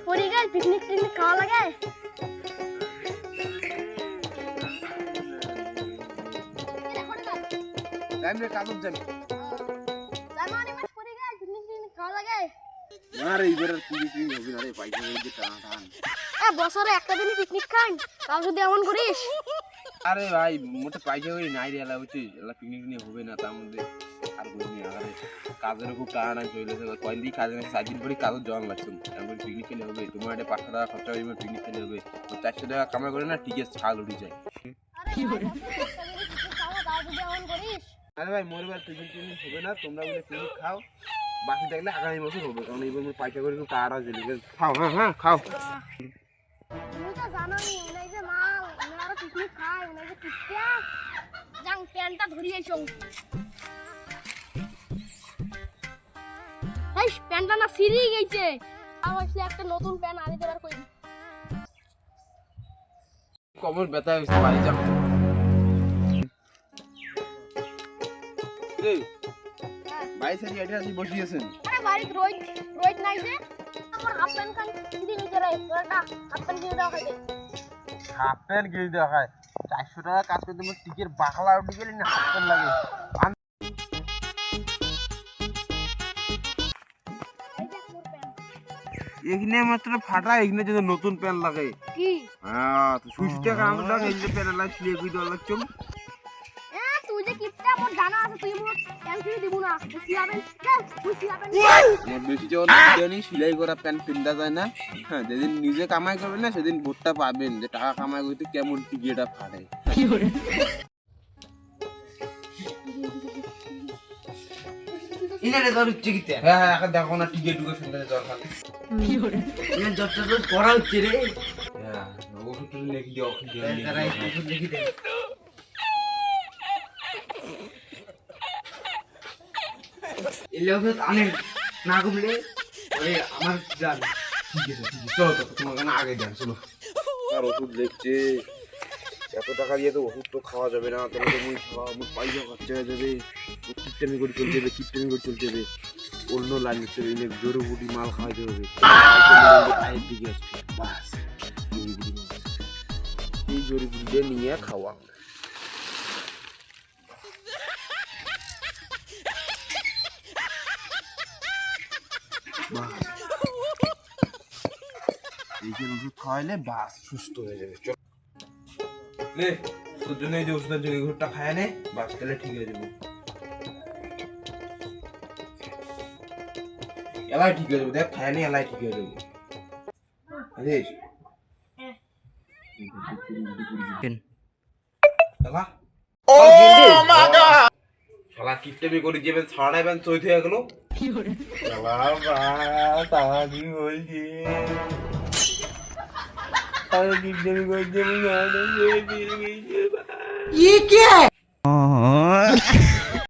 পড়ে গেল পিকনিক টিকনিক খাওয়া লাগে টাইমে কাজত যাবি জানুয়ারি মাস পড়ে গেল পিকনিক টিকনিক খাওয়া লাগে আরে এবারে পিকনিক হবে না রে পয়সা দিয়ে টান টান বছরে একটা দিনই পিকনিক খান তাও যদি এমন করিস আরে ভাই মোটে পয়সা করি নাই রে এলা বুঝছিস এলা পিকনিক নিয়ে হবে না তার মধ্যে আর বলি আরে কাজের খুব টানা চলেছে কয়েকদিন দিন কাজে 4 দিন পরে কাজের জন লাগছে এখন পিকনিক খেলে হবে তোমার একটা 500 টাকা খরচা হইবে পিকনিক খেলে হবে 400 টাকা কামাই করে না ঠিক আছে ছাল উঠে যায় আরে ভাই মোর বার পিকনিক হবে না তোমরা বলে পিকনিক খাও বাকি থাকলে আগামী বছর হবে কারণ এইবার মোর পয়সা করে খুব টাকা চলে গেছে খাও হ্যাঁ খাও তুমি তো জানোই উনাই যে মাল উনারা পিকনিক খায় উনাই যে টিকা যাং প্যান্টটা ধরিয়ে আইছো এই প্যান্টটা না সিরি গেছে আসলে একটা নতুন প্যান্ট আনি দেবার কই কমর ব্যথা হইছে বাড়ি যাও রে ভাই সারি এটা আসি বসিয়েছেন আরে বাড়ি রোহিত নাই যে আমার হাফ প্যান্ট খান সিরি গেছে রে একটা হাফ প্যান্ট কিনে দাও খাইতে হাফ প্যান্ট কিনে দেওয়া হয় 400 টাকা কাজ করতে মোর টিকের বাকলা উঠে গেলি না হাফ প্যান্ট লাগে এখানে মাত্র ফাটা এখানে যদি নতুন প্যান্ট লাগে কি হ্যাঁ তো 60 টাকা আমরা এই যে প্যান্ট লাগে সিলে কই দেওয়া লাগছে তুই যে কিপটা মোর জানা আছে তুই মোর প্যান্ট কিনে দিব না সিয়াবেন চল তুই সিয়াবেন মোর বেশি জন জানি সিলাই করা প্যান্ট পিন্দা যায় না হ্যাঁ যেদিন নিজে কামাই করবেন না সেদিন ভোটটা পাবেন যে টাকা কামাই করতে কেমন টিকেটা ফাটে কি করে ইনারে ধর চিকিতে হ্যাঁ এখন দেখো না টিকে ঢুকে শুনতে দরকার কি করে ইনার যতটা তো করা হচ্ছে রে হ্যাঁ ওষুধ টুষুধ লিখে দিও ওষুধ দিয়ে তারা ওষুধ লিখে দেয় এই ওষুধ আনেন না কমলে ওরে আমার জান ঠিক আছে চলো তো তোমার কাছে আগে দেন চলো আর ওষুধ লিখছে এত টাকা দিয়ে তো ওষুধ তো খাওয়া যাবে না তাহলে তো মুই খাওয়া মুই পয়সা খরচা হয়ে যাবে কিপটেমি করে চলতে হবে কিপটেমি করে চলতে হবে অন্য লাইন নিতে হবে জোরে বুটি মাল খাওয়াইতে হবে পায়ের দিকে আসছে বাস জোরে বুটি মাল এই জোরে বুটি নিয়ে খাওয়া এইখানে ওষুধ খাওয়াইলে বাস সুস্থ হয়ে যাবে চল লে তোর জন্য এই যে ওষুধের জন্য ওষুধটা খায় নে বাস তাহলে ঠিক হয়ে যাবে এলাই ঠিক হয়ে যাবে দেখ খায় নে এলাই ঠিক হয়ে যাবে আদেশ শালা ও মাই গড শালা কিপটেমি করে যাবেন ছাড়াইবেন চৈত হয়ে গেল কি করে শালা বাস তাগি বলছি আর কিপটেমি করে যাবেন ये क्या है